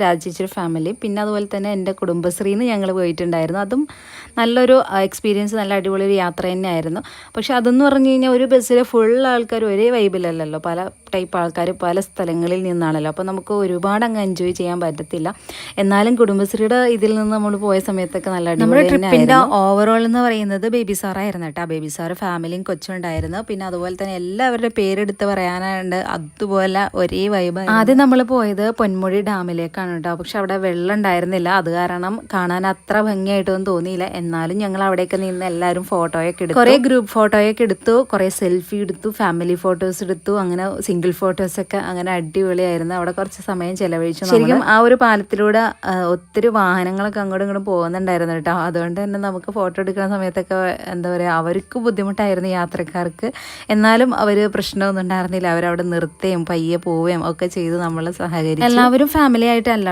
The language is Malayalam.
രാജേച്ചിയുടെ ഫാമിലി, പിന്നെ അതുപോലെ തന്നെ എൻ്റെ കുടുംബശ്രീന്ന് ഞങ്ങൾ പോയിട്ടുണ്ടായിരുന്നു. അതും നല്ലൊരു എക്സ്പീരിയൻസ്, നല്ല അടിപൊളി ഒരു യാത്ര തന്നെയായിരുന്നു. പക്ഷെ അതെന്ന് പറഞ്ഞു കഴിഞ്ഞാൽ ഒരു ബസ്സിൽ ഫുൾ ആൾക്കാർ ഒരേ വൈബിലല്ലല്ലോ, പല ടൈപ്പ് ആൾക്കാർ പല സ്ഥലങ്ങളിൽ നിന്നാണല്ലോ. അപ്പോൾ നമുക്ക് ഒരുപാട് അങ്ങ് എൻജോയ് ചെയ്യാൻ പറ്റത്തില്ല. എന്നാലും കുടുംബശ്രീയുടെ ഇതിൽ നിന്ന് നമ്മൾ പോയ സമയത്തൊക്കെ നല്ല അടിപൊളി ട്രിപ്പിൻ്റെ ഓവറോൾ എന്ന് പറയുന്നത് ബേബി സാറായിരുന്നു കേട്ടോ. ബേബി സാറ് ഫാമിലിയും കൊച്ചുണ്ടായിരുന്നു. പിന്നെ അതുപോലെ തന്നെ എല്ലാവരുടെ പേരെടുത്ത് പറയാനുണ്ട്, അതുപോലെ ഒരേ വൈബ്. ആദ്യം നമ്മൾ പോയത് പൊന്മുടി ഡാമിലേക്കാണ് കേട്ടോ. പക്ഷെ അവിടെ വെള്ളം ഉണ്ടായിരുന്നില്ല, അത് കാരണം കാണാൻ അത്ര ഭംഗിയായിട്ടൊന്നും തോന്നിയില്ല. എന്നാലും ഞങ്ങൾ അവിടെയൊക്കെ നിന്ന് എല്ലാവരും ഫോട്ടോയൊക്കെ എടുത്തു, കുറേ ഗ്രൂപ്പ് ഫോട്ടോയൊക്കെ എടുത്തു, കുറേ സെൽഫി എടുത്തു, ഫാമിലി ഫോട്ടോസ് എടുത്തു, അങ്ങനെ സിംഗിൾ ഫോട്ടോസൊക്കെ. അങ്ങനെ അടിപൊളിയായിരുന്നു. അവിടെ കുറച്ച് സമയം ചെലവഴിച്ചു. ശരിക്കും ആ ഒരു പാലത്തിലൂടെ ഒത്തിരി വാഹനങ്ങളൊക്കെ അങ്ങോട്ടും ഇങ്ങോട്ടും പോകുന്നുണ്ടായിരുന്നു കേട്ടോ. അതുകൊണ്ട് തന്നെ നമുക്ക് ഫോട്ടോ എടുക്കുന്ന സമയത്തൊക്കെ എന്താ പറയുക, അവർക്ക് ബുദ്ധിമുട്ടായിരുന്നു യാത്രക്കാർക്ക്. എന്നാലും അവർ പ്രശ്നമൊന്നും ഉണ്ടായിരുന്നില്ല. അവരവിടെ നിർത്തുകയും പയ്യെ പോവുകയും ഒക്കെ ചെയ്ത് നമ്മളെ സഹകരിച്ചു. എല്ലാവരും ഫാമിലി ആയിട്ടല്ല